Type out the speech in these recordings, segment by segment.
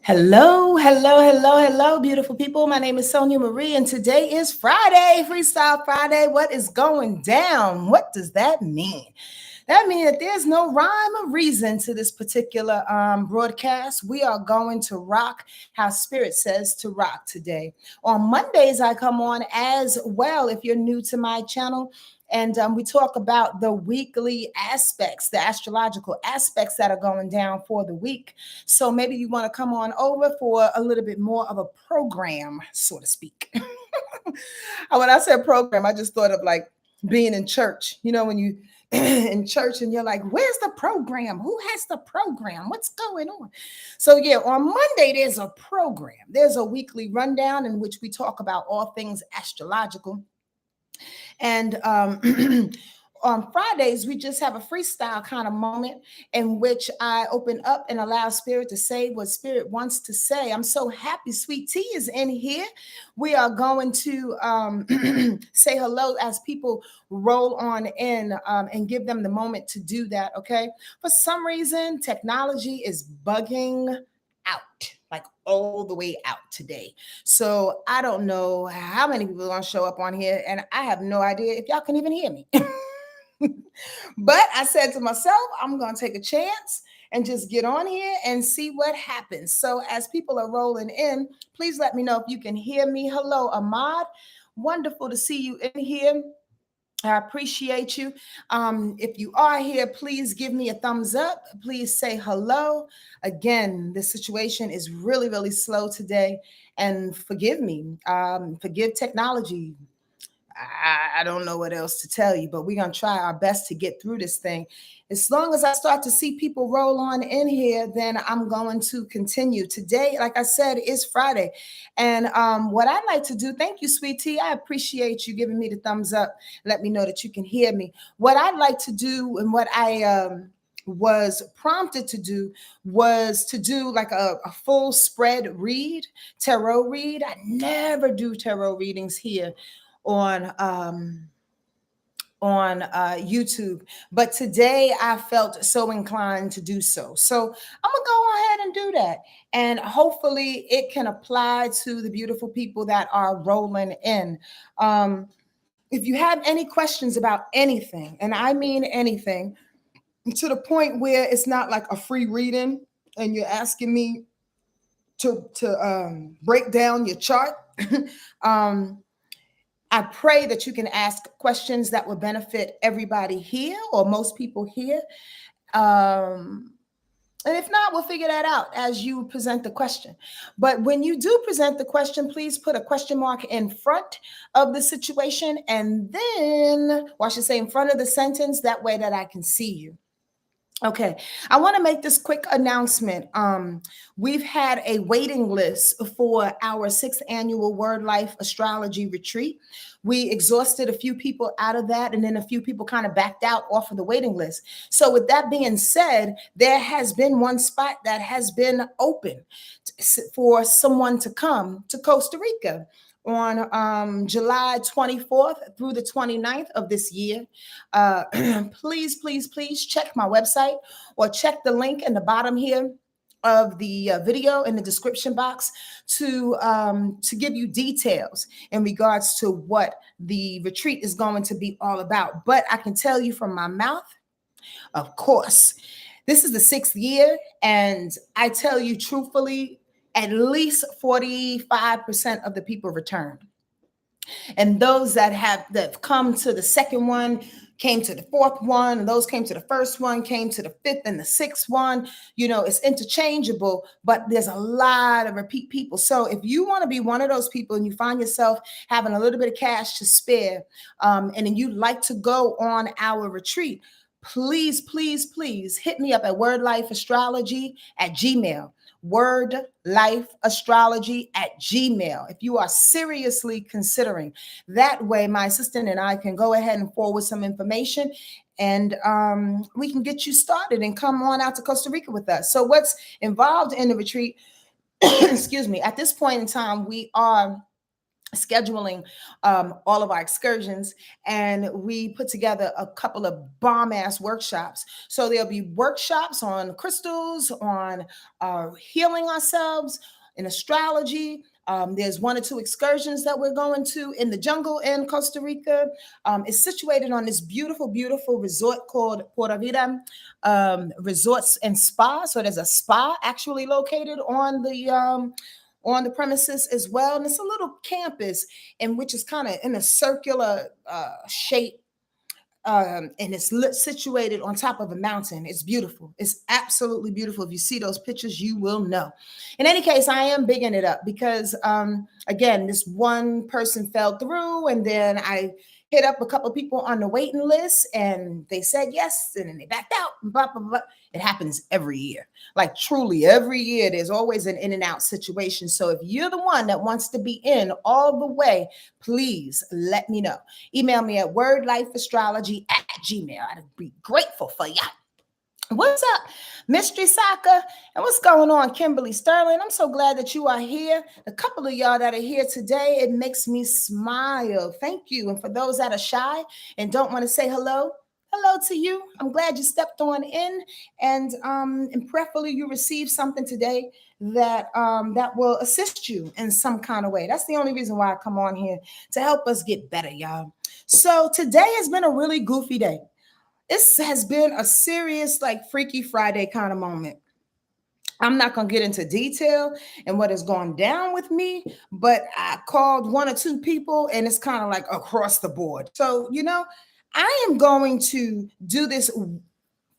Hello, hello, hello, hello, beautiful people. My name is Sonia Marie, and today is Friday, Freestyle Friday. What is going down? What does that mean? That means that there's no rhyme or reason to this particular broadcast. We are going to rock how Spirit says to rock today. On Mondays, I come on as well. If you're new to my channel, and we talk about the weekly aspects, the astrological aspects that are going down for the week. So maybe you want to come on over for a little bit more of a program, so to speak. When I said program, I just thought of like being in church. You know, when you in church and you're like, where's the program? Who has the program? What's going on? So yeah, on Monday, there's a program. There's a weekly rundown in which we talk about all things astrological. And on Fridays, we just have a freestyle kind of moment in which I open up and allow Spirit to say what Spirit wants to say. I'm so happy Sweet Tea is in here. We are going to say hello as people roll on in and give them the moment to do that, okay? For some reason, technology is bugging out, like all the way out today. So I don't know how many people are going to show up on here, and I have no idea if y'all can even hear me. But I said to myself, I'm going to take a chance and just get on here and see what happens. So as people are rolling in, please let me know if you can hear me. Hello, Ahmad. Wonderful to see you in here. I appreciate you. If you are here, please give me a thumbs up. Please say hello. Again, the situation is really, really slow today. And forgive me. Forgive technology. I don't know what else to tell you, but we're going to try our best to get through this thing. As long as I start to see people roll on in here, then I'm going to continue. Today, like I said, is Friday. And what I'd like to do, thank you, Sweet Tea. I appreciate you giving me the thumbs up. Let me know that you can hear me. What I'd like to do and what I was prompted to do was to do like a full spread read, tarot read. I never do tarot readings here on YouTube, but today I felt so inclined to do so. So I'm gonna go ahead and do that, and hopefully it can apply to the beautiful people that are rolling in. If you have any questions about anything, and I mean anything, to the point where it's not like a free reading, and you're asking me to break down your chart. I pray that you can ask questions that will benefit everybody here or most people here. And if not, we'll figure that out as you present the question. But when you do present the question, please put a question mark in front of the situation, and then, or I should say in front of the sentence, that way that I can see you. Okay, I want to make this quick announcement. We've had a waiting list for our 6th annual Wordlife Astrology Retreat. We exhausted a few people out of that, and then a few people kind of backed out off of the waiting list. So with that being said, there has been one spot that has been open for someone to come to Costa Rica on July 24th through the 29th of this year. Please, please, please check my website or check the link in the bottom here of the video in the description box to give you details in regards to what the retreat is going to be all about. But I can tell you from my mouth, of course, this is the 6th year, and I tell you truthfully, at least 45% of the people return. And those that have come to the second one, came to the 4th one, and those came to the 1st one, came to the 5th and the 6th one. You know, it's interchangeable, but there's a lot of repeat people. So if you want to be one of those people and you find yourself having a little bit of cash to spare, and then you'd like to go on our retreat, please, please, please hit me up at wordlifeastrology@gmail. wordlifeastrology@gmail. If you are seriously considering, that way my assistant and I can go ahead and forward some information, and we can get you started and come on out to Costa Rica with us. So what's involved in the retreat, excuse me, at this point in time, we are scheduling all of our excursions, and we put together a couple of bomb ass workshops. So there'll be workshops on crystals, on healing ourselves, in astrology. There's 1 or 2 excursions that we're going to in the jungle in Costa Rica. It's situated on this beautiful, beautiful resort called Pura Vida Resorts and Spa. So there's a spa actually located on the premises as well. And it's a little campus in which is kind of in a circular shape. And it's situated on top of a mountain. It's beautiful. It's absolutely beautiful. If you see those pictures, you will know. In any case, I am bigging it up because, again, this one person fell through, and then I hit up a couple of people on the waiting list, and they said yes, and then they backed out. Blah, blah, blah. It happens every year. Like truly every year, there's always an in and out situation. So if you're the one that wants to be in all the way, please let me know. Email me at wordlifeastrology@gmail. I'd be grateful for you. What's up, Mystery Soccer? And what's going on, Kimberly Sterling? I'm so glad that you are here. A couple of y'all that are here today, it makes me smile. Thank you. And for those that are shy and don't want to say hello, hello to you. I'm glad you stepped on in, and prayerfully you received something today that that will assist you in some kind of way. That's the only reason why I come on here, to help us get better, y'all. So today has been a really goofy day. This has been a serious, like, Freaky Friday kind of moment. I'm not going to get into detail and what has gone down with me, but I called 1 or 2 people, and it's kind of like across the board. So, I am going to do this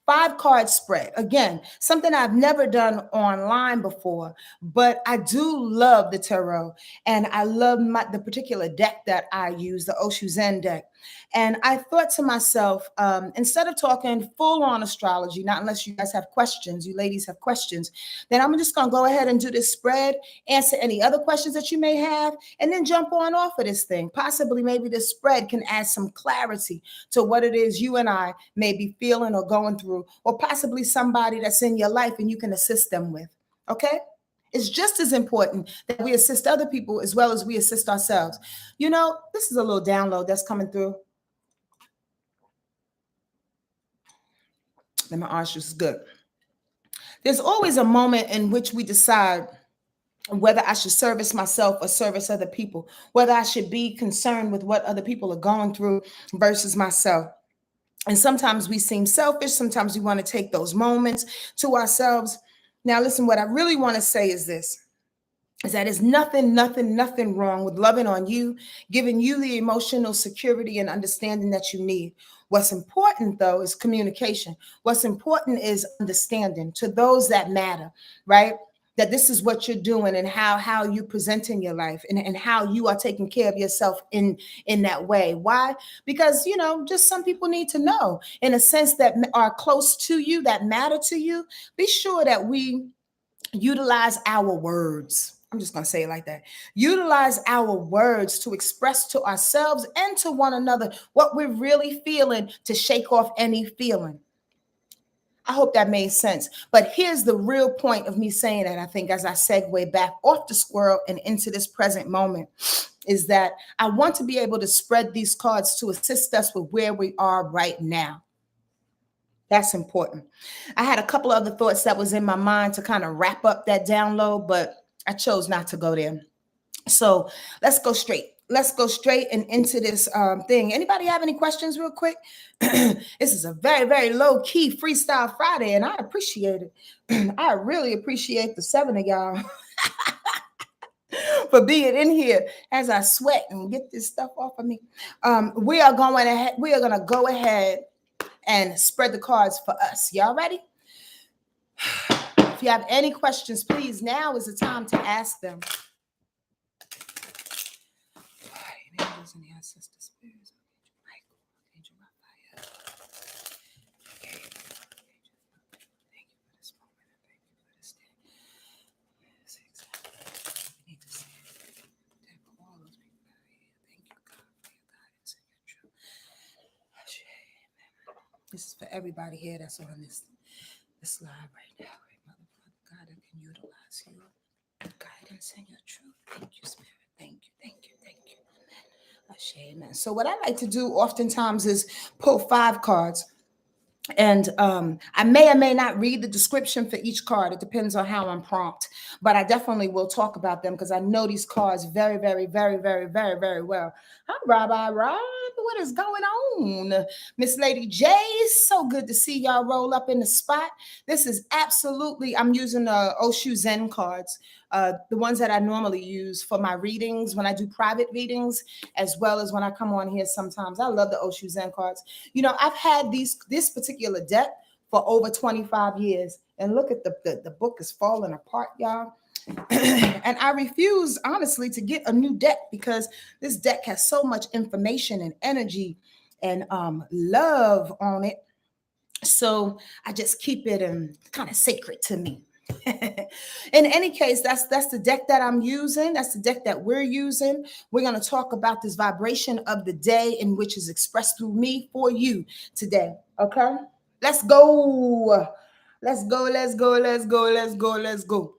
5-card spread. Again, something I've never done online before, but I do love the tarot, and I love the particular deck that I use, the Oshu Zen deck. And I thought to myself, instead of talking full on astrology, not unless you guys have questions, you ladies have questions, then I'm just going to go ahead and do this spread, answer any other questions that you may have, and then jump on off of this thing. Possibly maybe this spread can add some clarity to what it is you and I may be feeling or going through, or possibly somebody that's in your life and you can assist them with. Okay? It's just as important that we assist other people as well as we assist ourselves. This is a little download that's coming through. And my orange juice is good. There's always a moment in which we decide whether I should service myself or service other people, whether I should be concerned with what other people are going through versus myself. And sometimes we seem selfish. Sometimes we want to take those moments to ourselves. Now, listen, what I really want to say is this, is that there's nothing wrong with loving on you, giving you the emotional security and understanding that you need. What's important, though, is communication. What's important is understanding to those that matter, right? That this is what you're doing and how you present in your life, and how you are taking care of yourself in that way. Why? Because, just some people need to know, in a sense, that are close to you, that matter to you. Be sure that we utilize our words. I'm just going to say it like that. Utilize our words to express to ourselves and to one another what we're really feeling, to shake off any feeling. I hope that made sense. But here's the real point of me saying that, I think, as I segue back off the squirrel and into this present moment, is that I want to be able to spread these cards to assist us with where we are right now. That's important. I had a couple of other thoughts that was in my mind to kind of wrap up that download, but I chose not to go there. So let's go straight. Let's go straight and into this thing. Anybody have any questions real quick? This is a very, very low key Freestyle Friday, and I appreciate it. I really appreciate the 7 of y'all for being in here as I sweat and get this stuff off of me. We are going to go ahead and spread the cards for us. Y'all ready? If you have any questions, please, now is the time to ask them. This is for everybody here that's on this live right now. God, I can utilize your guidance and your truth. Thank you, Spirit. Thank you. Amen. So what I like to do oftentimes is pull 5 cards. And I may or may not read the description for each card. It depends on how I'm prompt. But I definitely will talk about them because I know these cards very, very, very, very, very, very well. Hi, Rabbi Rob. What is going on? Miss Lady J, so good to see y'all roll up in the spot. This is absolutely, I'm using Oshu Zen cards, the ones that I normally use for my readings when I do private readings, as well as when I come on here sometimes. I love the Oshu Zen cards. You know, I've had this particular deck for over 25 years. And look at the book is falling apart, y'all. And I refuse, honestly, to get a new deck because this deck has so much information and energy and love on it. So I just keep it kind of sacred to me. In any case, that's the deck that I'm using. That's the deck that we're using. We're going to talk about this vibration of the day in which is expressed through me for you today. Okay, let's go. Let's go. Let's go. Let's go. Let's go. Let's go.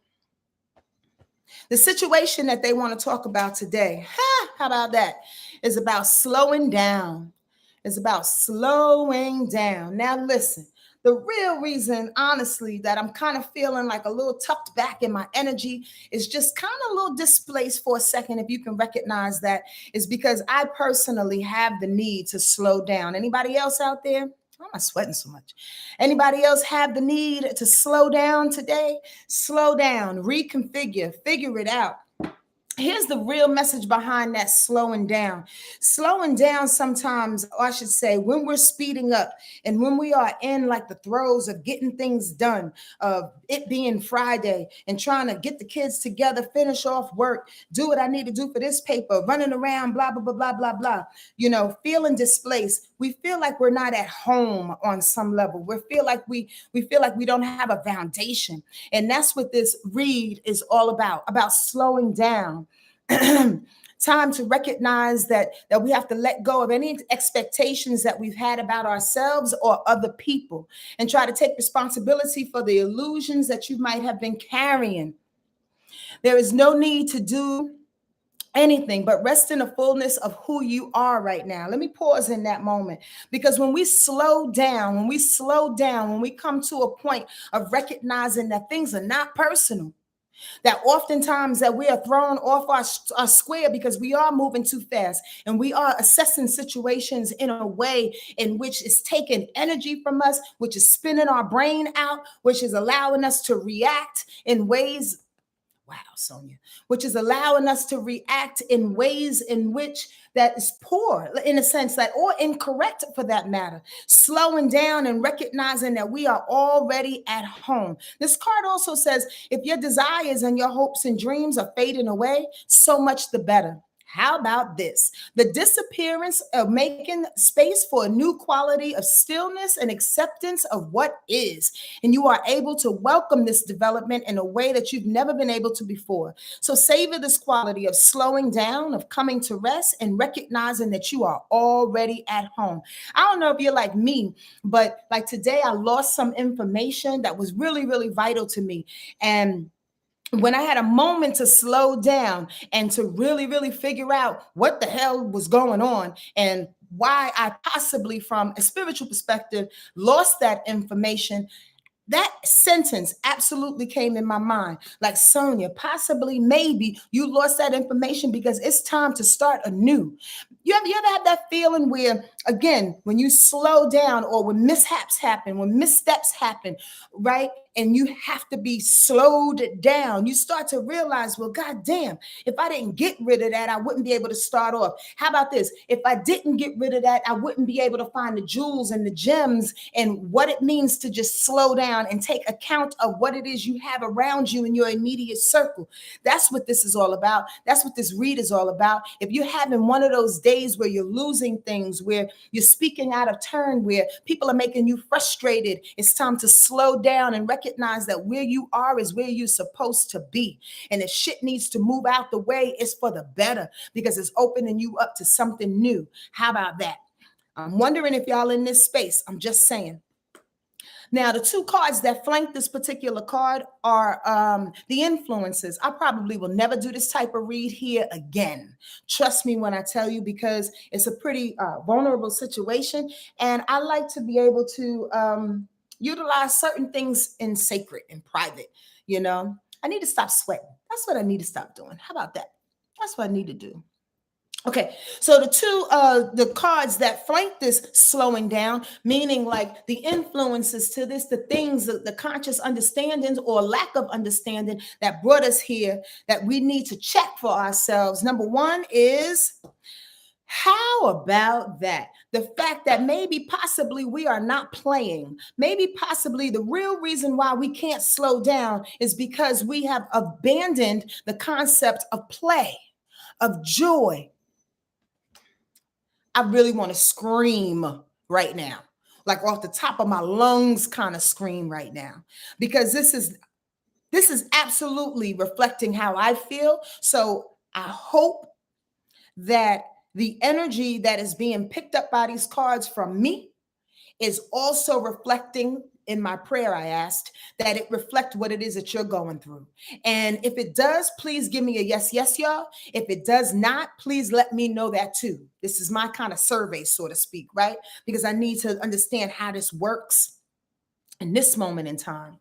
The situation that they want to talk about today, how about that? Is about slowing down. It's about slowing down. Now, listen, the real reason, honestly, that I'm kind of feeling like a little tucked back in my energy is just kind of a little displaced for a second, if you can recognize that, is because I personally have the need to slow down. Anybody else out there? Why am I sweating so much? Anybody else have the need to slow down today? Slow down, reconfigure, figure it out. Here's the real message behind that slowing down. Slowing down sometimes, or I should say, when we're speeding up and when we are in like the throes of getting things done, of it being Friday and trying to get the kids together, finish off work, do what I need to do for this paper, running around, blah, blah, blah, blah, blah, blah, you know, feeling displaced. We feel like we're not at home on some level. We feel like we don't have a foundation. And that's what this read is all about slowing down. Time to recognize that we have to let go of any expectations that we've had about ourselves or other people and try to take responsibility for the illusions that you might have been carrying. There is no need to do anything but rest in the fullness of who you are right now. Let me pause in that moment, because when we slow down, when we come to a point of recognizing that things are not personal, that oftentimes that we are thrown off our square because we are moving too fast and we are assessing situations in a way in which is taking energy from us, which is spinning our brain out, which is allowing us to react in ways. Wow, Sonia, which is allowing us to react in ways in which that is poor, in a sense that, or incorrect for that matter. Slowing down and recognizing that we are already at home. This card also says, if your desires and your hopes and dreams are fading away, so much the better. How about this? The disappearance of making space for a new quality of stillness and acceptance of what is. And you are able to welcome this development in a way that you've never been able to before. So savor this quality of slowing down, of coming to rest, and recognizing that you are already at home. I don't know if you're like me, but like today I lost some information that was really, really vital to me. And when I had a moment to slow down and to really, really figure out what the hell was going on and why I possibly, from a spiritual perspective, lost that information, that sentence absolutely came in my mind. Like, Sonia, possibly, maybe you lost that information because it's time to start anew. You ever had that feeling where, again, when you slow down or when mishaps happen, when missteps happen, right? And you have to be slowed down. You start to realize, well, God damn, if I didn't get rid of that, I wouldn't be able to start off. How about this? If I didn't get rid of that, I wouldn't be able to find the jewels and the gems and what it means to just slow down and take account of what it is you have around you in your immediate circle. That's what this is all about. That's what this read is all about. If you're having one of those days where you're losing things, where you're speaking out of turn, where people are making you frustrated, it's time to slow down and recognize that where you are is where you're supposed to be. And if shit needs to move out the way, it's for the better because it's opening you up to something new. How about that? I'm wondering if y'all in this space. I'm just saying. Now, the two cards that flank this particular card are the influences. I probably will never do this type of read here again. Trust me when I tell you, because it's a pretty vulnerable situation. And I like to be able to utilize certain things in sacred and private. You know, I need to stop sweating. That's what I need to stop doing. How about that? That's what I need to do. Okay, so the cards that flank this slowing down, meaning like the influences to this, the things, the conscious understandings or lack of understanding that brought us here, that we need to check for ourselves. Number one is, how about that? The fact that maybe possibly we are not playing. Maybe possibly the real reason why we can't slow down is because we have abandoned the concept of play, of joy. I really want to scream right now, like off the top of my lungs, kind of scream right now, because this is absolutely reflecting how I feel. So I hope that the energy that is being picked up by these cards from me is also reflecting. In my prayer, I asked that it reflect what it is that you're going through. And if it does, please give me a yes, yes, y'all. If it does not, please let me know that too. This is my kind of survey, so to speak, right? Because I need to understand how this works in this moment in time.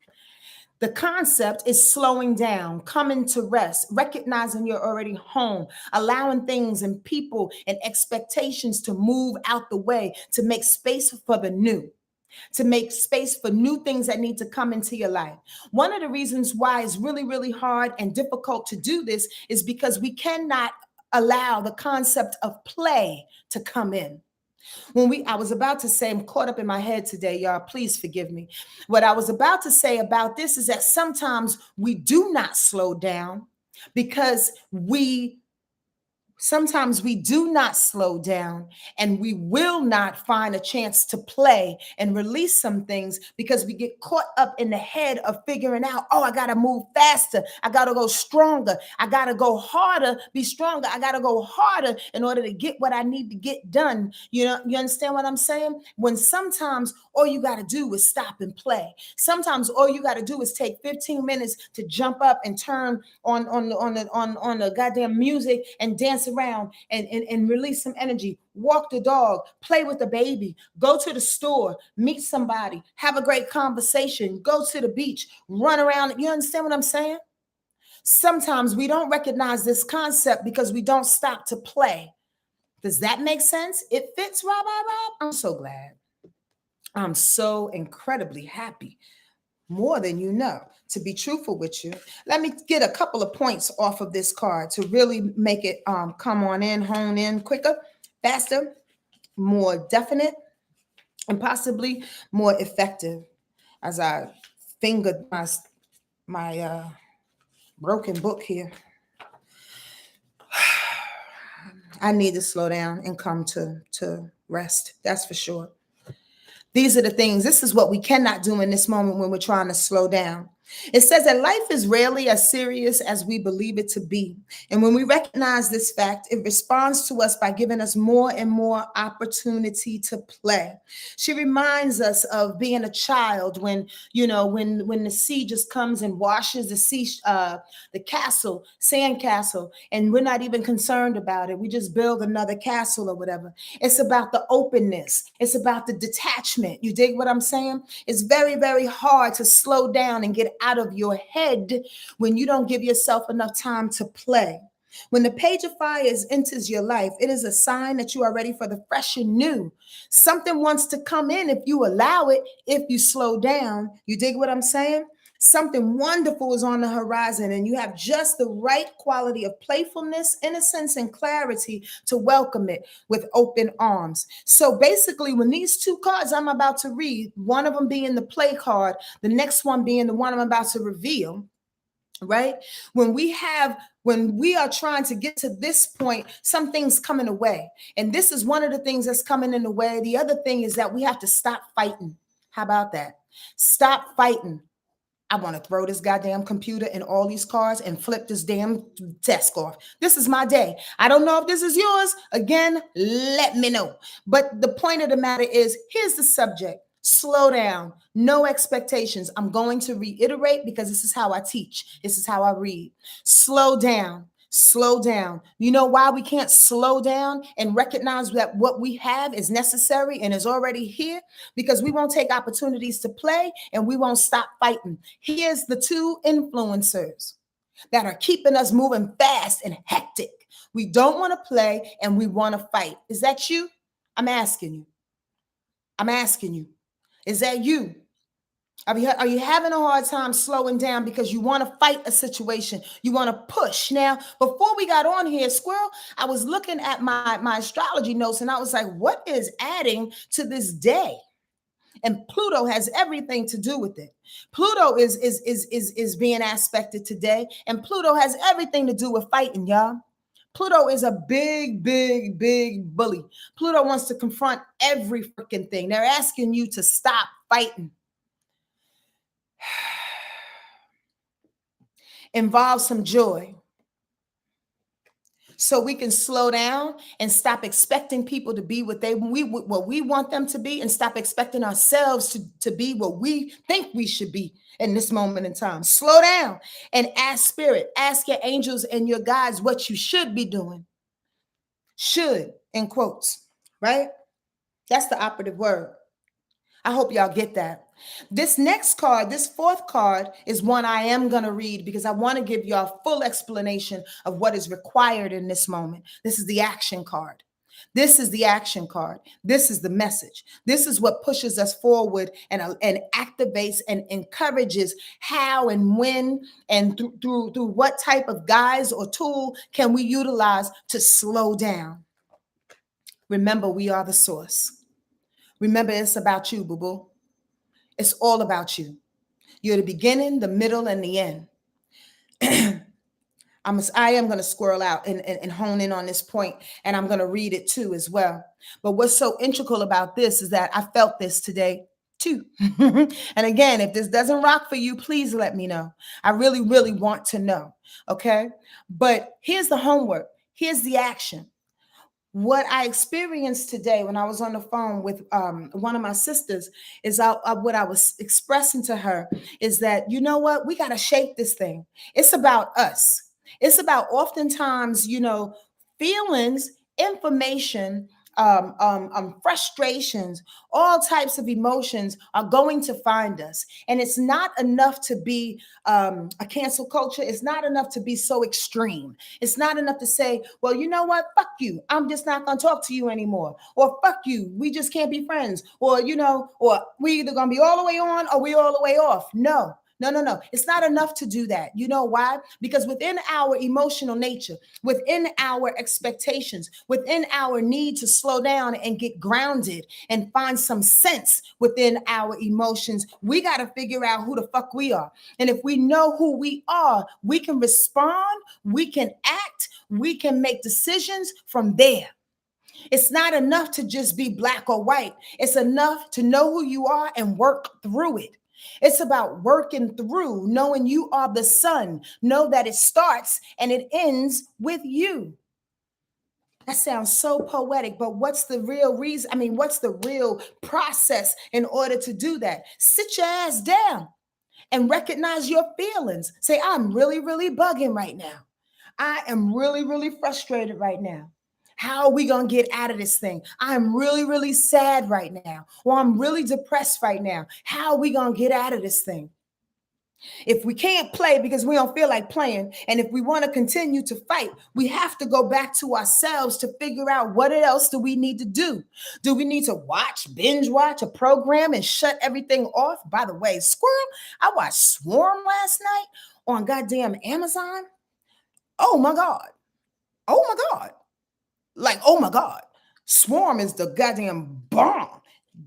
The concept is slowing down, coming to rest, recognizing you're already home, allowing things and people and expectations to move out the way, to make space for the new, to make space for new things that need to come into your life. One of the reasons why it's really, really hard and difficult to do this is because we cannot allow the concept of play to come in. I was about to say, I'm caught up in my head today, y'all, please forgive me. What I was about to say about this is that sometimes we do not slow down because sometimes we do not slow down, and we will not find a chance to play and release some things because we get caught up in the head of figuring out, oh, I got to move faster. I got to go stronger. I got to go harder, be stronger. I got to go harder in order to get what I need to get done. You know, you understand what I'm saying? When sometimes all you got to do is stop and play. Sometimes all you got to do is take 15 minutes to jump up and turn on the goddamn music and dance around and release some energy, walk the dog, play with the baby, go to the store, meet somebody, have a great conversation, go to the beach, run around. You understand what I'm saying? Sometimes we don't recognize this concept because we don't stop to play. Does that make sense? It fits, Rob. I'm so glad. I'm so incredibly happy, more than you know, to be truthful with you. Let me get a couple of points off of this card to really make it come on in, hone in quicker, faster, more definite, and possibly more effective. As I fingered my broken book here, I need to slow down and come to rest. That's for sure. These are the things. This is what we cannot do in this moment when we're trying to slow down. It says that life is rarely as serious as we believe it to be. And when we recognize this fact, it responds to us by giving us more and more opportunity to play. She reminds us of being a child when, when the sea just comes and washes the castle, sand castle, and we're not even concerned about it. We just build another castle or whatever. It's about the openness. It's about the detachment. You dig what I'm saying? It's very, very hard to slow down and get out of your head when you don't give yourself enough time to play. When the page of fire enters your life, it is a sign that you are ready for the fresh and new. Something wants to come in if you allow it, if you slow down. You dig what I'm saying? Something wonderful is on the horizon, and you have just the right quality of playfulness, innocence, and clarity to welcome it with open arms. So basically, when these two cards I'm about to read, one of them being the play card, the next one being the one I'm about to reveal, right? When we are trying to get to this point, something's coming away. And this is one of the things that's coming in the way. The other thing is that we have to stop fighting. How about that? Stop fighting. I want to throw this goddamn computer and all these cards and flip this damn desk off. This is my day. I don't know if this is yours. Again, let me know. But the point of the matter is, here's the subject. Slow down. No expectations. I'm going to reiterate because this is how I teach. This is how I read. Slow down. Slow down. You know why we can't slow down and recognize that what we have is necessary and is already here? Because we won't take opportunities to play and we won't stop fighting. Here's the two influencers that are keeping us moving fast and hectic. We don't want to play and we want to fight. Is that you? I'm asking you. I'm asking you. Is that you? Are you having a hard time slowing down because you want to fight a situation? You want to push. Now, before we got on here, Squirrel, I was looking at my astrology notes and I was like, what is adding to this day? And Pluto has everything to do with it. Pluto is being aspected today, and Pluto has everything to do with fighting, y'all. Pluto is a big, big, big bully. Pluto wants to confront every freaking thing. They're asking you to stop fighting. Involve some joy so we can slow down and stop expecting people to be what we want them to be, and stop expecting ourselves to be what we think we should be in this moment in time. Slow down and ask spirit, ask your angels and your guides what you should be doing. Should, in quotes, right? That's the operative word. I hope y'all get that. This next card, this fourth card, is one I am going to read because I want to give you a full explanation of what is required in this moment. This is the action card. This is the action card. This is the message. This is what pushes us forward and activates and encourages how and when and through what type of guise or tool can we utilize to slow down. Remember, we are the source. Remember, it's about you, boo-boo. It's all about you. You're the beginning, the middle, and the end. I am going to squirrel out and hone in on this point, and I'm going to read it too as well. But what's so integral about this is that I felt this today too. And again, if this doesn't rock for you, please let me know. I really, really want to know. Okay. But here's the homework. Here's the action. What I experienced today when I was on the phone with one of my sisters is what I was expressing to her is that, you know what, we got to shape this thing. It's about us. It's about oftentimes, feelings, information, frustrations, all types of emotions are going to find us. And it's not enough to be a cancel culture. It's not enough to be so extreme. It's not enough to say, well, you know what? Fuck you. I'm just not going to talk to you anymore. Or fuck you. We just can't be friends. Or, or we either going to be all the way on or we all the way off. No. No. It's not enough to do that. You know why? Because within our emotional nature, within our expectations, within our need to slow down and get grounded and find some sense within our emotions, we got to figure out who the fuck we are. And if we know who we are, we can respond, we can act, we can make decisions from there. It's not enough to just be black or white. It's enough to know who you are and work through it. It's about working through, knowing you are the sun. Know that it starts and it ends with you. That sounds so poetic, but what's the real reason? I mean, what's the real process in order to do that? Sit your ass down and recognize your feelings. Say, I'm really, really bugging right now. I am really, really frustrated right now. How are we going to get out of this thing? I'm really, really sad right now. Or I'm really depressed right now. How are we going to get out of this thing? If we can't play because we don't feel like playing, and if we want to continue to fight, we have to go back to ourselves to figure out what else do we need to do. Do we need to binge watch a program and shut everything off? By the way, Squirrel, I watched Swarm last night on goddamn Amazon. Oh my God. Oh my God. Like, oh my God, Swarm is the goddamn bomb.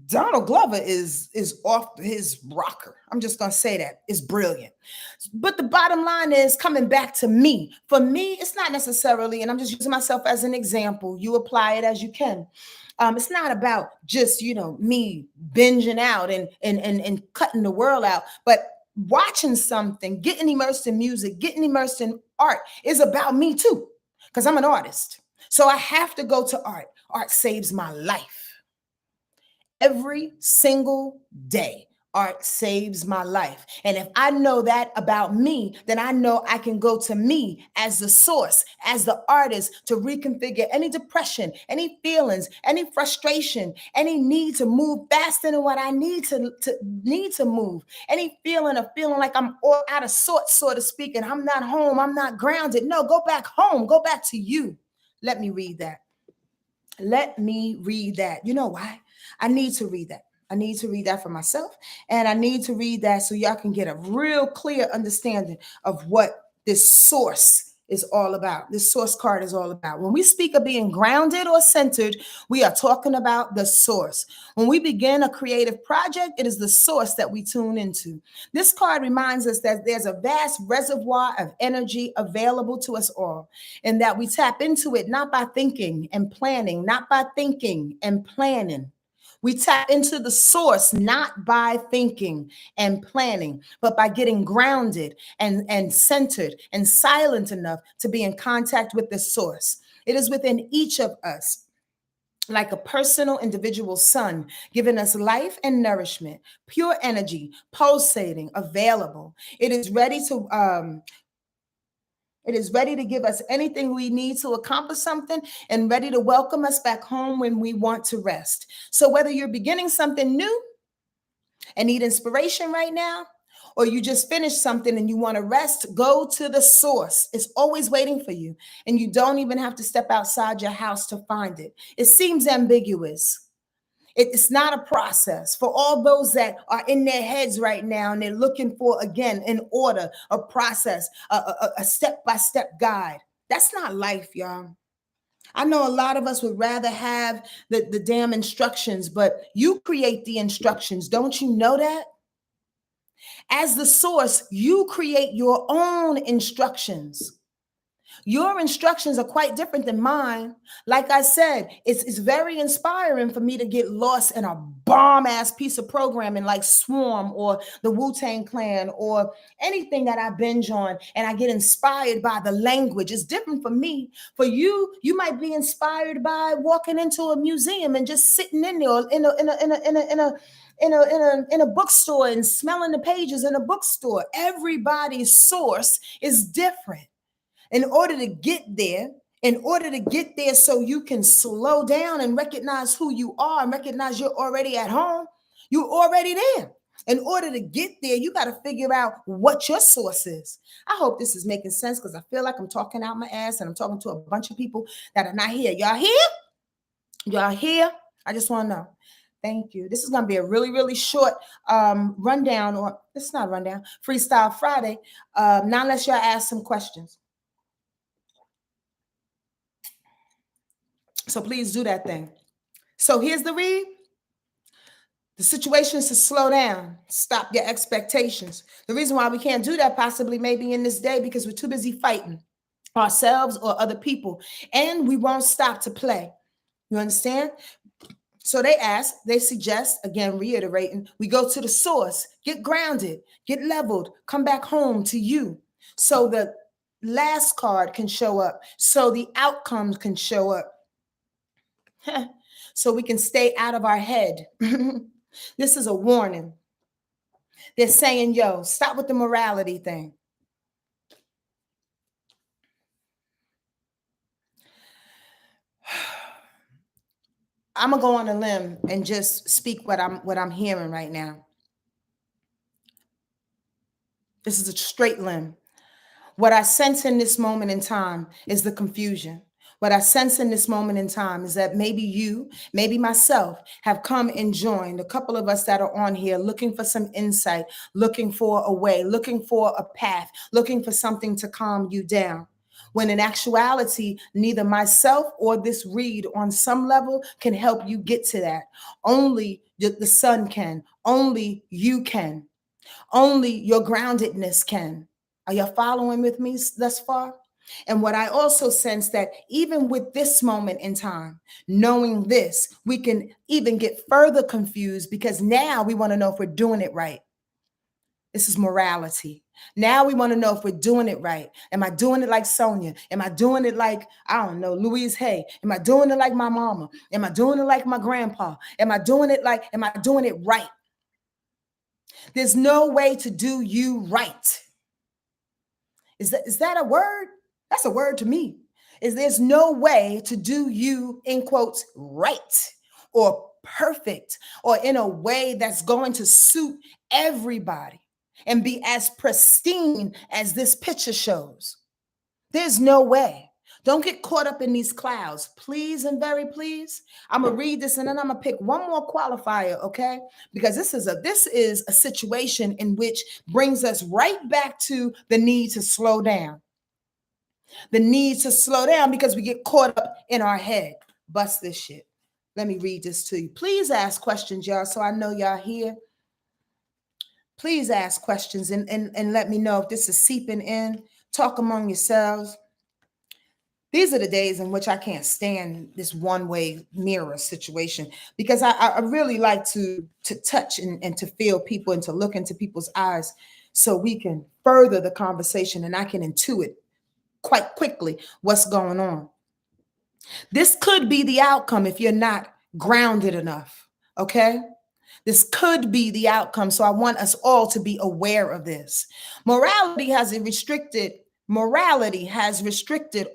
Donald Glover is off his rocker. I'm just going to say that. It's brilliant. But the bottom line is coming back to me. For me, it's not necessarily, and I'm just using myself as an example. You apply it as you can. It's not about just, me binging out and cutting the world out, but watching something, getting immersed in music, getting immersed in art is about me too, because I'm an artist. So I have to go to art. Art saves my life. every single day. Art saves my life. And if I know that about me, then I know I can go to me as the source, as the artist, to reconfigure any depression, any feelings, any frustration, any need to move faster than what I need to move, any feeling of feeling like I'm all out of sorts, so to speak, and I'm not home, I'm not grounded. No, go back home, go back to you. Let me read that. Let me read that. You know why? I need to read that. I need to read that for myself. And I need to read that so y'all can get a real clear understanding of what this source is all about. This source card is all about. When we speak of being grounded or centered, we are talking about the source. When we begin a creative project, it is the source that we tune into. This card reminds us that there's a vast reservoir of energy available to us all, and that we tap into it not by thinking and planning, not by thinking and planning. We tap into the source not by thinking and planning, but by getting grounded and centered and silent enough to be in contact with the source. It is within each of us, like a personal individual sun, giving us life and nourishment, pure energy, pulsating, available. It is ready to give us anything we need to accomplish something, and ready to welcome us back home when we want to rest. So whether you're beginning something new and need inspiration right now, or you just finished something and you want to rest, go to the source. It's always waiting for you. And you don't even have to step outside your house to find it. It seems ambiguous. It's not a process. For all those that are in their heads right now and they're looking for, again, an order, a process, a step-by-step guide. That's not life, y'all. I know a lot of us would rather have the damn instructions, but you create the instructions. Don't you know that? As the source, you create your own instructions. Your instructions are quite different than mine. Like I said, it's very inspiring for me to get lost in a bomb-ass piece of programming like Swarm or the Wu-Tang Clan or anything that I binge on, and I get inspired by the language. It's different for me. For you, you might be inspired by walking into a museum and just sitting in there in a bookstore and smelling the pages in a bookstore. Everybody's source is different. In order to get there, so you can slow down and recognize who you are and recognize you're already at home, you're already there. In order to get there, you got to figure out what your source is. I hope this is making sense, because I feel like I'm talking out my ass and I'm talking to a bunch of people that are not here. Y'all here? Y'all here? I just want to know. Thank you. This is going to be a really, really short rundown, or it's not rundown, Freestyle Friday. Now let's y'all ask some questions. So please do that thing. So here's the read. The situation is to slow down, stop your expectations. The reason why we can't do that possibly maybe in this day, because we're too busy fighting ourselves or other people, and we won't stop to play. You understand? So they suggest, again, reiterating, we go to the source, get grounded, get leveled, come back home to you. So the last card can show up, so the outcomes can show up. So we can stay out of our head. This is a warning. They're saying, yo, stop with the morality thing. I'm gonna go on a limb and just speak what I'm hearing right now. This is a straight limb. What I sense in this moment in time is the confusion. What I sense in this moment in time is that maybe you, maybe myself, have come and joined, a couple of us that are on here looking for some insight, looking for a way, looking for a path, looking for something to calm you down. When in actuality, neither myself or this read on some level can help you get to that. Only the sun can. Only you can. Only your groundedness can. Are y'all following with me thus far? And what I also sense that even with this moment in time, knowing this, we can even get further confused, because now we want to know if we're doing it right. This is morality. Now we want to know if we're doing it right. Am I doing it like Sonia? Am I doing it like, I don't know, Louise Hay? Am I doing it like my mama? Am I doing it like my grandpa? Am I doing it right? There's no way to do you right. Is that a word? That's a word to me. There's no way to do you, in quotes, right or perfect or in a way that's going to suit everybody and be as pristine as this picture shows. There's no way. Don't get caught up in these clouds. Please and very please. I'm going to read this and then I'm going to pick one more qualifier, okay? Because this is a situation in which brings us right back to the need to slow down. The need to slow down because we get caught up in our head. Bust this shit. Let me read this to you. Please ask questions, y'all, so I know y'all here. Please ask questions and let me know if this is seeping in. Talk among yourselves. These are the days in which I can't stand this one-way mirror situation because I really like to touch and to feel people and to look into people's eyes so we can further the conversation and I can intuit quite quickly what's going on. This could be the outcome if you're not grounded enough, okay? This could be the outcome, so I want us all to be aware of this. Morality has restricted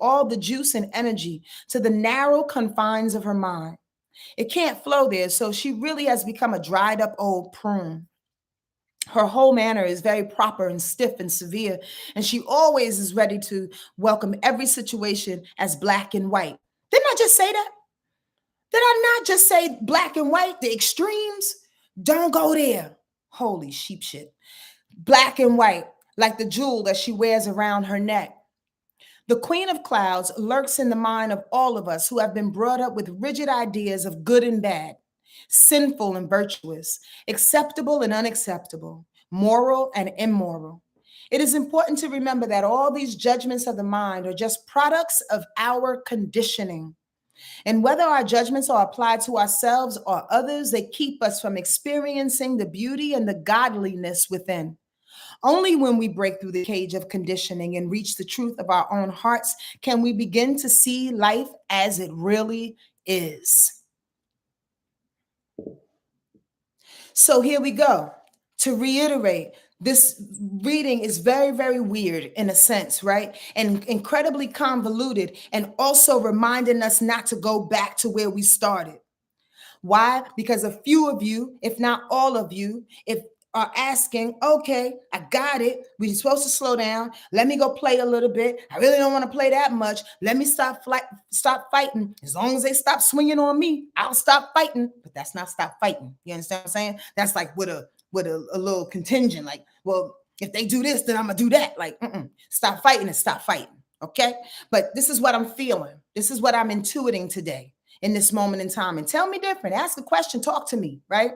all the juice and energy to the narrow confines of her mind. It can't flow there, so she really has become a dried up old prune. Her whole manner is very proper and stiff and severe, and she always is ready to welcome every situation as black and white. Didn't I just say that? Did I not just say black and white, the extremes? Don't go there. Holy sheep shit. Black and white, like the jewel that she wears around her neck. The Queen of Clouds lurks in the mind of all of us who have been brought up with rigid ideas of good and bad, sinful and virtuous, acceptable and unacceptable, moral and immoral. It is important to remember that all these judgments of the mind are just products of our conditioning. And whether our judgments are applied to ourselves or others, they keep us from experiencing the beauty and the godliness within. Only when we break through the cage of conditioning and reach the truth of our own hearts can we begin to see life as it really is. So here we go. To reiterate, this reading is very, very weird in a sense, right? And incredibly convoluted, and also reminding us not to go back to where we started. Why? Because a few of you, if not all of you, are asking, okay, I got it. We're supposed to slow down. Let me go play a little bit. I really don't want to play that much. Let me stop fighting. As long as they stop swinging on me, I'll stop fighting. But that's not stop fighting. You understand what I'm saying? That's like with a little contingent. Like, well, if they do this, then I'm gonna do that. Like, stop fighting and stop fighting. Okay. But this is what I'm feeling. This is what I'm intuiting today in this moment in time. And tell me different. Ask a question. Talk to me. Right.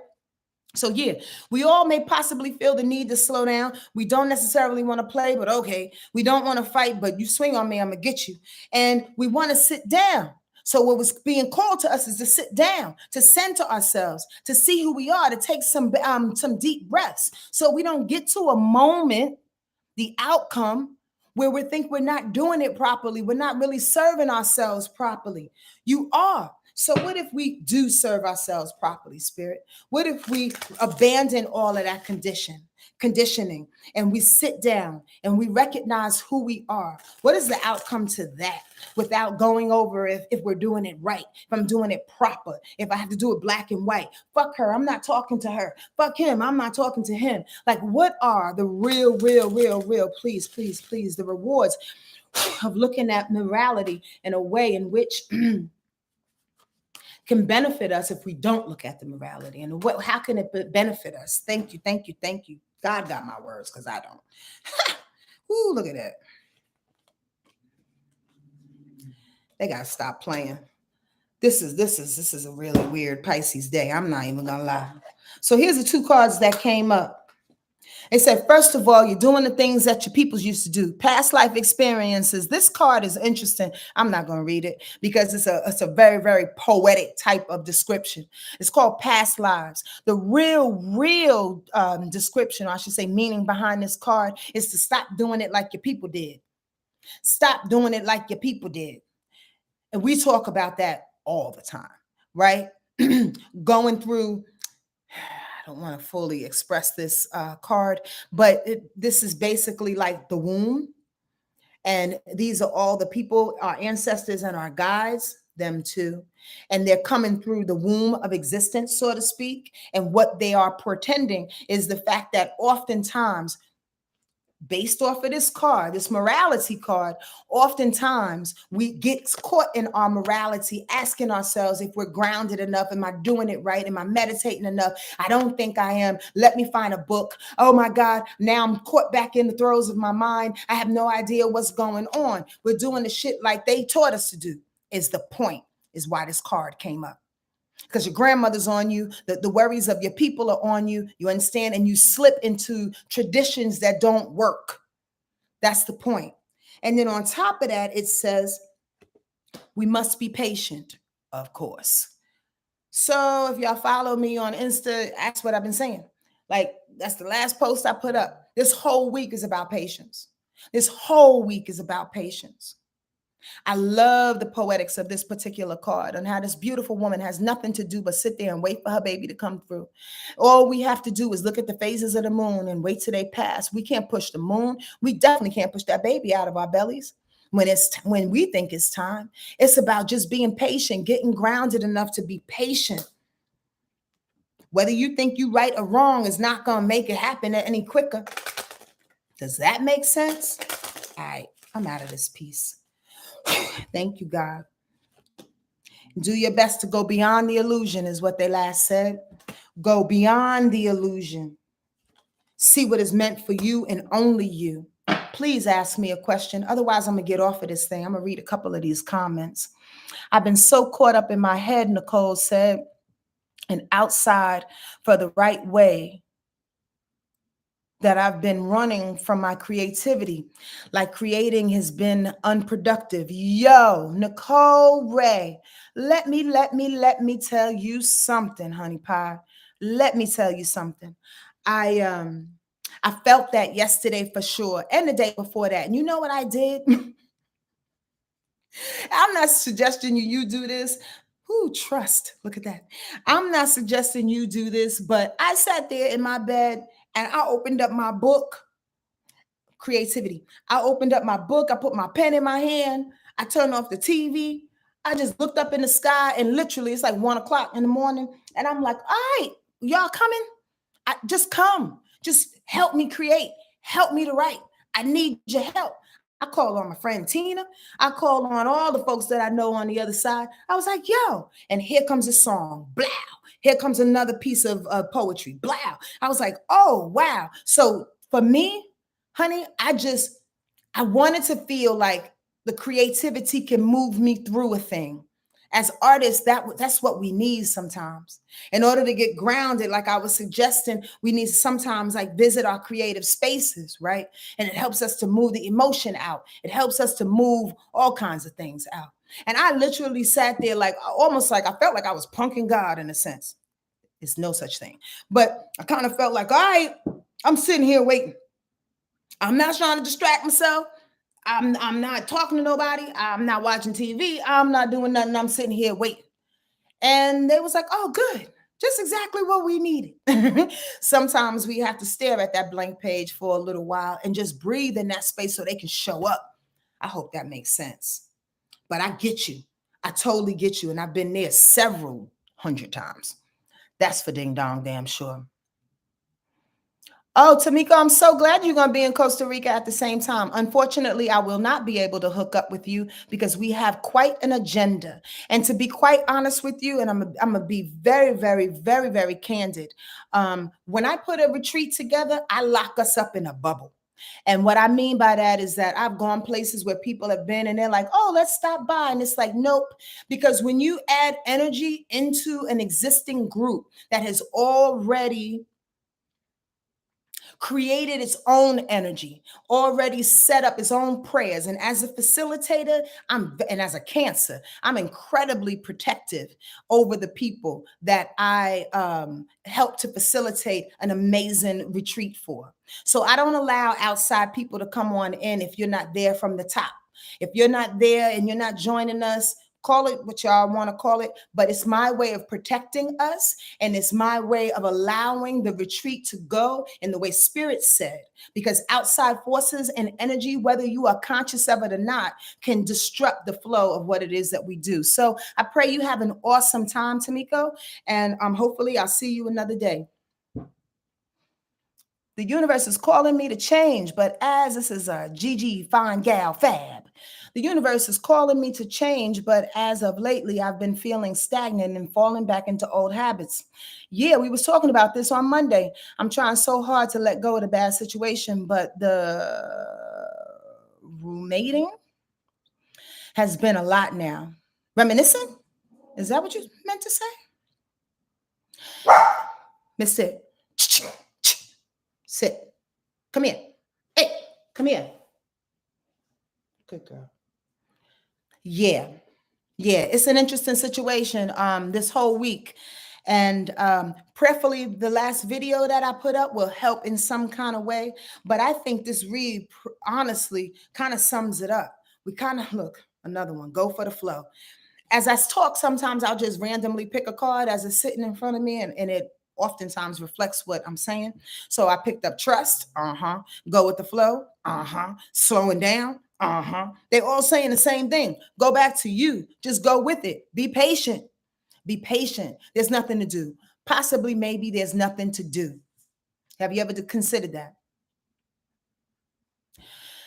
So yeah, we all may possibly feel the need to slow down. We don't necessarily want to play, but okay, we don't want to fight, but you swing on me, I'm going to get you. And we want to sit down. So what was being called to us is to sit down, to center ourselves, to see who we are, to take some deep breaths so we don't get to a moment, the outcome, where we think we're not doing it properly. We're not really serving ourselves properly. You are. So what if we do serve ourselves properly, Spirit? What if we abandon all of that conditioning, and we sit down and we recognize who we are? What is the outcome to that without going over if we're doing it right, if I'm doing it proper, if I have to do it black and white? Fuck her, I'm not talking to her. Fuck him, I'm not talking to him. Like, what are the real, please, the rewards of looking at morality in a way in which can benefit us if we don't look at the morality? And how can it benefit us? Thank you. God got my words because I don't. Ooh, look at that. They got to stop playing. This is a really weird Pisces day. I'm not even going to lie. So here's the two cards that came up. It said, first of all, you're doing the things that your peoples used to do. Past life experiences. This card is interesting. I'm not going to read it because it's a very, very poetic type of description. It's called past lives. The real description, or I should say meaning behind this card, is to stop doing it like your people did. Stop doing it like your people did. And we talk about that all the time, right? Going through, I don't want to fully express this card, but this is basically like the womb. And these are all the people, our ancestors and our guides, them too. And they're coming through the womb of existence, so to speak. And what they are portending is the fact that oftentimes, based off of this card, this morality card, oftentimes we get caught in our morality, asking ourselves if we're grounded enough. Am I doing it right? Am I meditating enough? I don't think I am. Let me find a book. Oh my God, now I'm caught back in the throes of my mind. I have no idea what's going on. We're doing the shit like they taught us to do, is the point, is why this card came up. Because your grandmother's on you, the worries of your people are on you, you understand, and you slip into traditions that don't work. That's the point. And then on top of that, it says, we must be patient, of course. So if y'all follow me on Insta, that's what I've been saying. Like, that's the last post I put up. This whole week is about patience. This whole week is about patience. I love the poetics of this particular card and how this beautiful woman has nothing to do but sit there and wait for her baby to come through. All we have to do is look at the phases of the moon and wait till they pass. We can't push the moon. We definitely can't push that baby out of our bellies when we think it's time. It's about just being patient, getting grounded enough to be patient. Whether you think you right or wrong is not going to make it happen any quicker. Does that make sense? All right, I'm out of this piece. Thank you, God. Do your best to go beyond the illusion, is what they last said. Go beyond the illusion. See what is meant for you and only you. Please ask me a question. Otherwise, I'm going to get off of this thing. I'm going to read a couple of these comments. I've been so caught up in my head, Nicole said, and outside for the right way, that I've been running from my creativity. Like creating has been unproductive. Yo, Nicole Ray, let me tell you something, honey pie. Let me tell you something. I felt that yesterday for sure, and the day before that. And you know what I did? I'm not suggesting you do this. Ooh, trust. Look at that. I'm not suggesting you do this, but I sat there in my bed and I opened up my book, creativity. I opened up my book. I put my pen in my hand. I turned off the TV. I just looked up in the sky, and literally it's like 1 o'clock in the morning. And I'm like, all right, y'all coming? Just come. Just help me create. Help me to write. I need your help. I called on my friend Tina. I called on all the folks that I know on the other side. I was like, yo, and here comes a song. Blow. Here comes another piece of poetry. Blow. I was like, oh, wow. So for me, honey, I wanted to feel like the creativity can move me through a thing. As artists, that's what we need sometimes. In order to get grounded, like I was suggesting, we need to sometimes like visit our creative spaces, right? And it helps us to move the emotion out. It helps us to move all kinds of things out. And I literally sat there like, almost like I felt like I was punking God in a sense. It's no such thing. But I kind of felt like, all right, I'm sitting here waiting. I'm not trying to distract myself. I'm not talking to nobody. I'm not watching TV. I'm not doing nothing. I'm sitting here waiting. And they was like, oh, good. Just exactly what we needed. Sometimes we have to stare at that blank page for a little while and just breathe in that space so they can show up. I hope that makes sense. But I get you. I totally get you. And I've been there several hundred times. That's for ding dong damn sure. Oh, Tamika, I'm so glad you're going to be in Costa Rica at the same time. Unfortunately, I will not be able to hook up with you because we have quite an agenda. And to be quite honest with you, and I'm going to be very, very, very, very candid. When I put a retreat together, I lock us up in a bubble. And what I mean by that is that I've gone places where people have been and they're like, oh, let's stop by. And it's like, nope. Because when you add energy into an existing group that has already created its own energy, already set up its own prayers. And as a facilitator, and as a Cancer, I'm incredibly protective over the people that I help to facilitate an amazing retreat for. So I don't allow outside people to come on in if you're not there from the top. If you're not there and you're not joining us, call it what y'all want to call it, but it's my way of protecting us, and it's my way of allowing the retreat to go in the way Spirit said, because outside forces and energy, whether you are conscious of it or not, can disrupt the flow of what it is that we do. So I pray you have an awesome time, Tamiko, and hopefully I'll see you another day. The universe is calling me to change, but as this is a Gigi Fine Gal Fab, the universe is calling me to change, but as of lately, I've been feeling stagnant and falling back into old habits. Yeah, we was talking about this on Monday. I'm trying so hard to let go of the bad situation, but the roommating has been a lot now. Reminiscent? Is that what you meant to say? Miss it. Sit. Come here. Hey, come here. Good girl. Yeah. Yeah, it's an interesting situation this whole week. And prayerfully, the last video that I put up will help in some kind of way. But I think this read, honestly, kind of sums it up. We kind of, look, another one, go for the flow. As I talk, sometimes I'll just randomly pick a card as it's sitting in front of me, and it oftentimes reflects what I'm saying. So I picked up trust, go with the flow, slowing down, They're all saying the same thing. Go back to you. Just go with it. Be patient. Be patient. There's nothing to do. Possibly, maybe there's nothing to do. Have you ever considered that?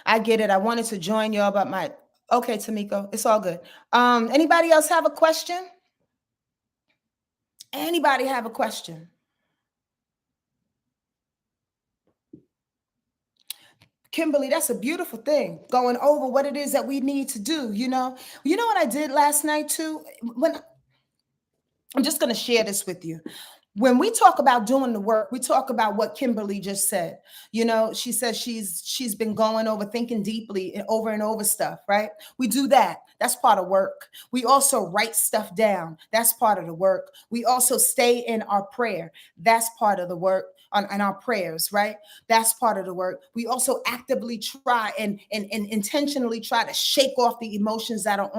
I get it. I wanted to join y'all, but okay, Tamiko, it's all good. Anybody else have a question? Anybody have a question? Kimberly, that's a beautiful thing. Going over what it is that we need to do. You know what I did last night too? I'm just going to share this with you. When we talk about doing the work, we talk about what Kimberly just said. She says she's been going over, thinking deeply and over stuff, right? We do that. That's part of work. We also write stuff down. That's part of the work. We also stay in our prayer. That's part of the work. On our prayers, right? That's part of the work. We also actively try and intentionally try to shake off the emotions that are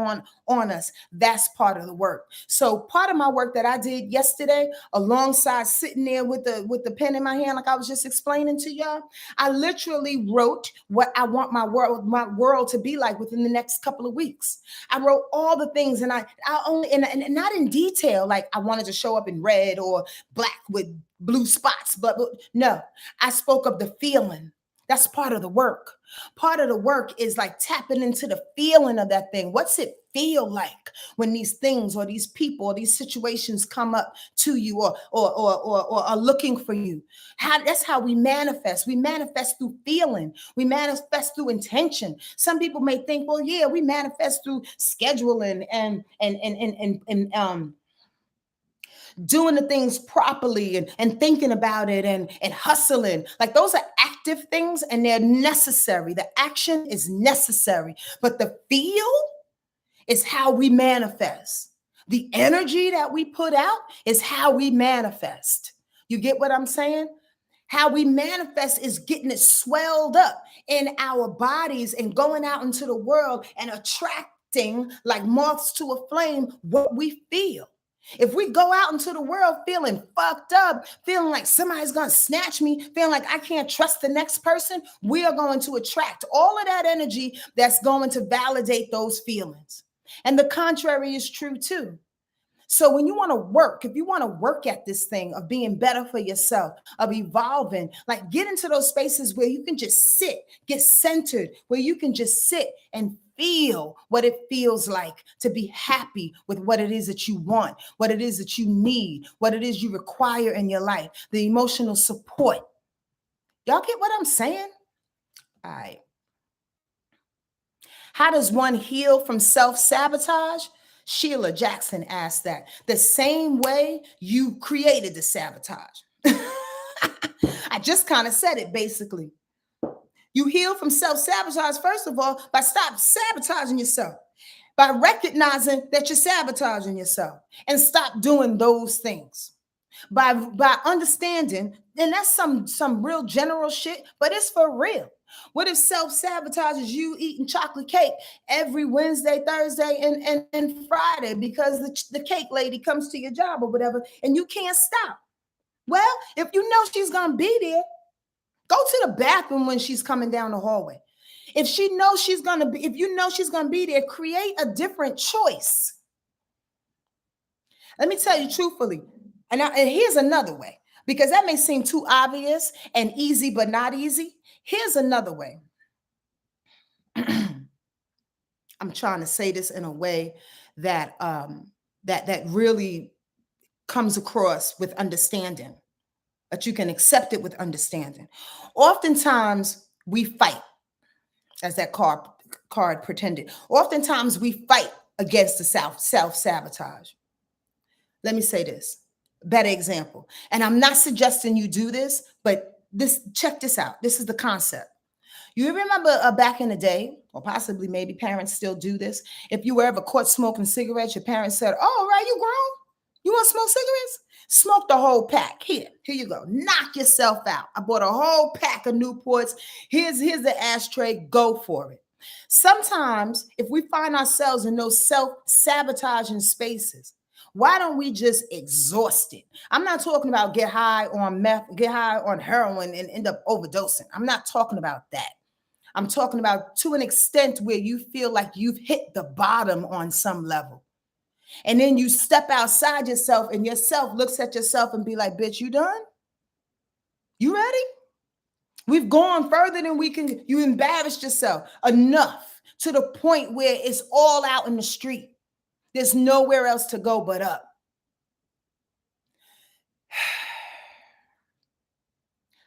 on us. That's part of the work. So part of my work that I did yesterday, alongside sitting there with the pen in my hand, like I was just explaining to y'all, I literally wrote what I want my world to be like within the next couple of weeks. I wrote all the things, and I only and not in detail, like I wanted to show up in red or black with blue spots, but no, I spoke of the feeling. That's part of the work. Part of the work is like tapping into the feeling of that thing. What's it feel like when these things or these people or these situations come up to you or are looking for you? That's how we manifest. We manifest through feeling. We manifest through intention. Some people may think, well, yeah, we manifest through scheduling and doing the things properly and thinking about it and hustling. Like those are active things and they're necessary. The action is necessary, but the feel is how we manifest. The energy that we put out is how we manifest. You get what I'm saying? How we manifest is getting it swelled up in our bodies and going out into the world and attracting like moths to a flame what we feel. If we go out into the world feeling fucked up, feeling like somebody's going to snatch me, feeling like I can't trust the next person, we are going to attract all of that energy that's going to validate those feelings. And the contrary is true too. So when you want to work, if you want to work at this thing of being better for yourself, of evolving, like get into those spaces where you can just sit, get centered, where you can just sit and feel what it feels like to be happy with what it is that you want, what it is that you need, what it is you require in your life, the emotional support. Y'all get what I'm saying? All right. How does one heal from self-sabotage? Sheila Jackson asked that. The same way you created the sabotage. I just kind of said it basically. You heal from self-sabotage, first of all, by stop sabotaging yourself, by recognizing that you're sabotaging yourself and stop doing those things. By understanding, and that's some real general shit, but it's for real. What if self-sabotage is you eating chocolate cake every Wednesday, Thursday, and Friday because the cake lady comes to your job or whatever, and you can't stop? Well, if you know she's gonna be there, go to the bathroom when she's coming down the hallway. If you know she's gonna be there, create a different choice. Let me tell you truthfully, and here's another way, because that may seem too obvious and easy, but not easy. Here's another way. I'm trying to say this in a way that that really comes across with understanding, but you can accept it with understanding. Oftentimes we fight, as that card pretended. Oftentimes we fight against the self-sabotage. Let me say this. Better example. And I'm not suggesting you do this, but check this out. This is the concept. You remember back in the day, or possibly maybe parents still do this. If you were ever caught smoking cigarettes, your parents said, "Oh, right, you grown? You want to smoke cigarettes? Smoke the whole pack. Here you go. Knock yourself out. I bought a whole pack of Newports. Here's the ashtray. Go for it." Sometimes, if we find ourselves in those self-sabotaging spaces, why don't we just exhaust it? I'm not talking about get high on meth, get high on heroin, and end up overdosing. I'm not talking about that. I'm talking about to an extent where you feel like you've hit the bottom on some level. And then you step outside yourself and yourself looks at yourself and be like, "Bitch, you done? You ready? We've gone further than we can." You embarrassed yourself enough to the point where it's all out in the street. There's nowhere else to go but up.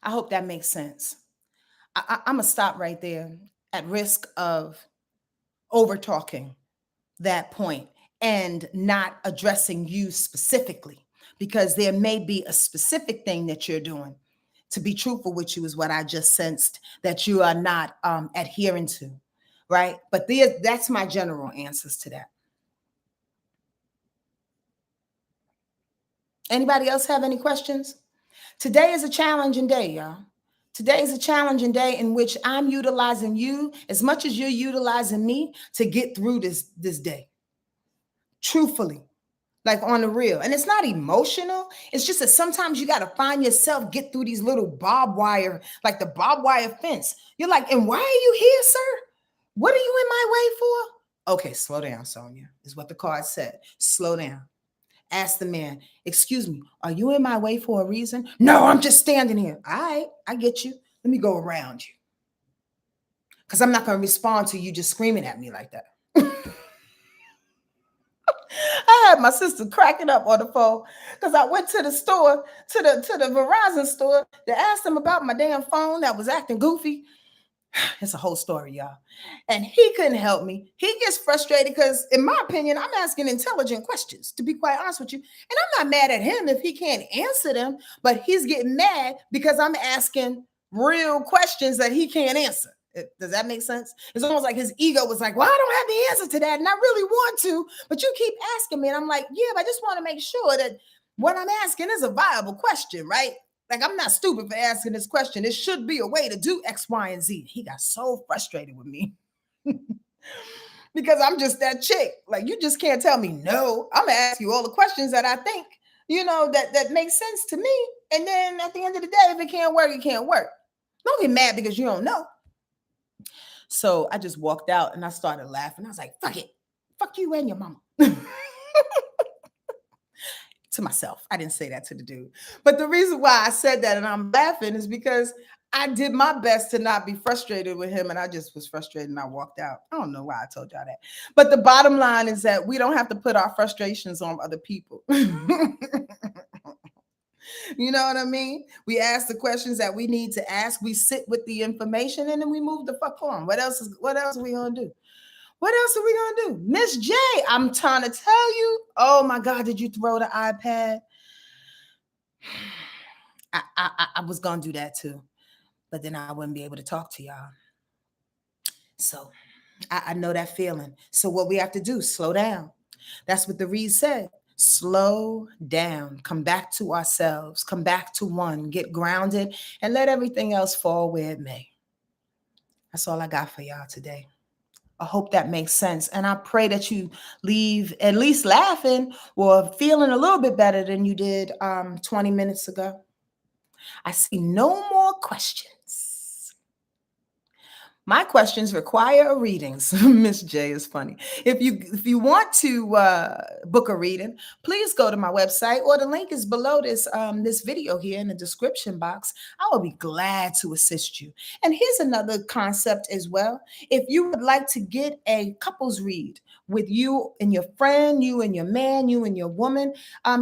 I hope that makes sense. I'm going to stop right there at risk of over talking that point and not addressing you specifically, because there may be a specific thing that you're doing. To be truthful with you is what I just sensed that you are not adhering to, right? But that's my general answers to that. Anybody else have any questions? Today is a challenging day, y'all. Today is a challenging day in which I'm utilizing you as much as you're utilizing me to get through this day. Truthfully, like on the real. And it's not emotional. It's just that sometimes you got to find yourself get through these little barbed wire, like the barbed wire fence. You're like, "And why are you here, sir? What are you in my way for?" Okay, slow down, Sonia, is what the card said. Slow down. Ask the man, "Excuse me, are you in my way for a reason?" "No, I'm just standing here." "All right, I get you. Let me go around you. Because I'm not going to respond to you just screaming at me like that." I had my sister cracking up on the phone because I went to the store, to the Verizon store, to ask them about my damn phone that was acting goofy. It's a whole story, y'all. And he couldn't help me. He gets frustrated because, in my opinion, I'm asking intelligent questions, to be quite honest with you. And I'm not mad at him if he can't answer them, but he's getting mad because I'm asking real questions that he can't answer. Does that make sense? It's almost like his ego was like, "Well, I don't have the answer to that, and I really want to, but you keep asking me." And I'm like, "Yeah, but I just want to make sure that what I'm asking is a viable question, right? Like, I'm not stupid for asking this question. There should be a way to do X, Y, and Z." He got so frustrated with me because I'm just that chick. Like, you just can't tell me no. I'm gonna ask you all the questions that I think, that makes sense to me. And then at the end of the day, if it can't work, it can't work. Don't get mad because you don't know. So I just walked out and I started laughing. I was like, "Fuck it. Fuck you and your mama." To myself. I didn't say that to the dude. But the reason why I said that and I'm laughing is because I did my best to not be frustrated with him, and I just was frustrated and I walked out. I don't know why I told y'all that. But the bottom line is that we don't have to put our frustrations on other people. You know what I mean? We ask the questions that we need to ask. We sit with the information and then we move the fuck on. What else are we gonna do? What else are we gonna do? Miss J, I'm trying to tell you. Oh my God, did you throw the iPad? I was going to do that too, but then I wouldn't be able to talk to y'all. So I know that feeling. So what we have to do, slow down. That's what the read said. Slow down, come back to ourselves, come back to one, get grounded, and let everything else fall where it may. That's all I got for y'all today. I hope that makes sense. And I pray that you leave at least laughing or feeling a little bit better than you did 20 minutes ago. I see no more questions. My questions require a readings. Miss J is funny. If you want to book a reading, please go to my website, or the link is below this video here in the description box. I will be glad to assist you. And here's another concept as well. If you would like to get a couples read with you and your friend, you and your man, you and your woman,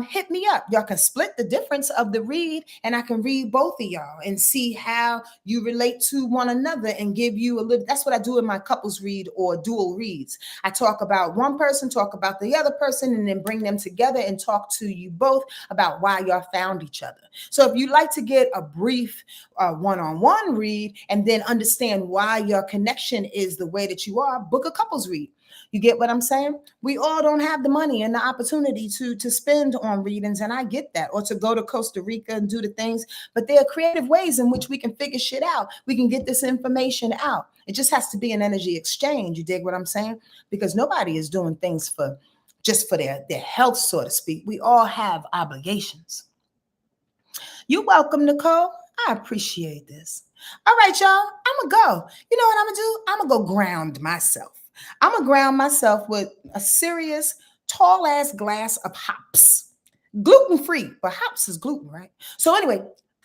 hit me up. Y'all can split the difference of the read, and I can read both of y'all and see how you relate to one another and give you a little. That's what I do in my couples read or dual reads. I talk about one person, talk about the other person, and then bring them together and talk to you both about why y'all found each other. So if you'd like to get a brief one-on-one read and then understand why your connection is the way that you are, book a couples read. You get what I'm saying? We all don't have the money and the opportunity to spend on readings, and I get that, or to go to Costa Rica and do the things, but there are creative ways in which we can figure shit out. We can get this information out. It just has to be an energy exchange. You dig what I'm saying? Because nobody is doing things for just for their health, so to speak. We all have obligations. You're welcome, Nicole. I appreciate this. All right, y'all, I'm going to go. You know what I'm going to do? I'm going to go ground myself. I'm going to ground myself with a serious, tall-ass glass of hops. Gluten-free, but hops is gluten, right? So anyway,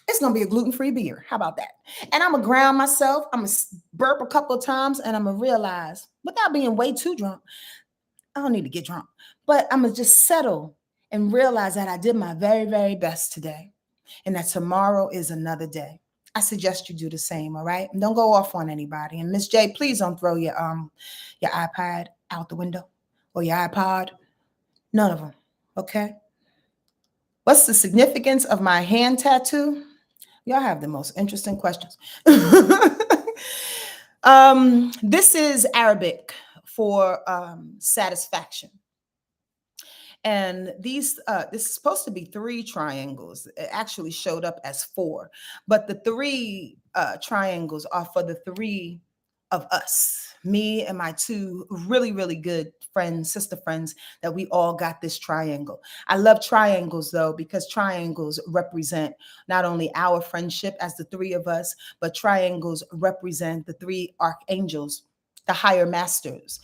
it's going to be a gluten-free beer. How about that? And I'm going to ground myself. I'm going to burp a couple of times, and I'm going to realize, without being way too drunk, I don't need to get drunk, but I'm going to just settle and realize that I did my very, very best today, and that tomorrow is another day. I suggest you do the same, all right? And don't go off on anybody. And Miss J, please don't throw your iPad out the window or your iPod. None of them, okay? What's the significance of my hand tattoo? Y'all have the most interesting questions. This is Arabic for satisfaction. And this is supposed to be 3 triangles. It actually showed up as 4, but the 3 triangles are for the 3 of us, me and my 2 really, really good friends, sister friends, that we all got this triangle. I love triangles though, because triangles represent not only our friendship as the 3 of us, but triangles represent the 3 archangels, the higher masters,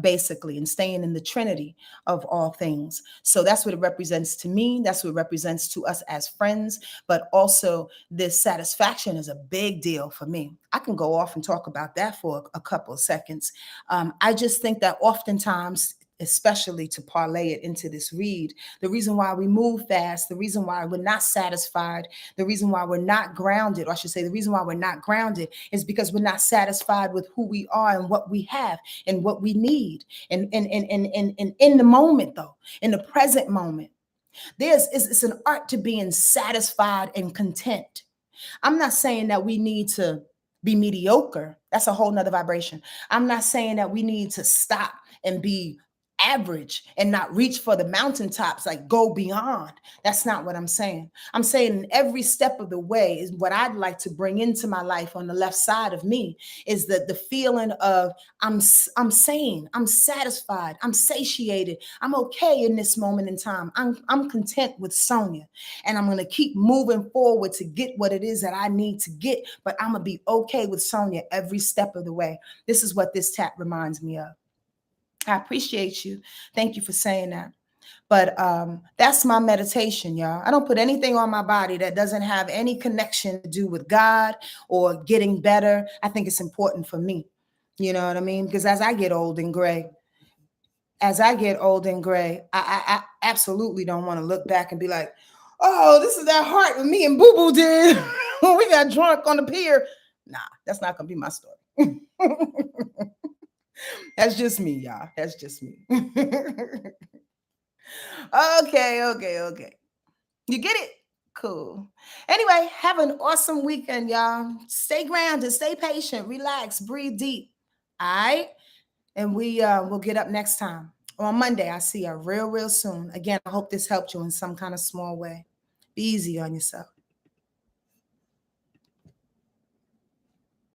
basically, and staying in the Trinity of all things. So that's what it represents to me. That's what it represents to us as friends. But also, this satisfaction is a big deal for me. I can go off and talk about that for a couple of seconds. I just think that oftentimes, especially to parlay it into this read, the reason why we move fast, the reason why we're not satisfied, the reason why we're not grounded, or I should say the reason why we're not grounded is because we're not satisfied with who we are and what we have and what we need. And in the moment though, in the present moment, it's an art to being satisfied and content. I'm not saying that we need to be mediocre. That's a whole nother vibration. I'm not saying that we need to stop and be average and not reach for the mountaintops, like go beyond. That's not what I'm saying. I'm saying every step of the way is what I'd like to bring into my life on the left side of me is the feeling of I'm sane, I'm satisfied, I'm satiated, I'm okay in this moment in time. I'm content with Sonia, and I'm going to keep moving forward to get what it is that I need to get, but I'm going to be okay with Sonia every step of the way. This is what this tap reminds me of. I appreciate you. Thank you for saying that. But that's my meditation, y'all. I don't put anything on my body that doesn't have any connection to do with God or getting better. I think it's important for me. You know what I mean? Because as I get old and gray, I absolutely don't want to look back and be like, oh, this is that heart that me and Boo Boo did when we got drunk on the pier. Nah, that's not going to be my story. That's just me, y'all. That's just me. Okay. You get it? Cool. Anyway, have an awesome weekend, y'all. Stay grounded, stay patient, relax, breathe deep. All right. And we'll get up next time. On Monday, I see you real soon. Again, I hope this helped you in some kind of small way. Be easy on yourself.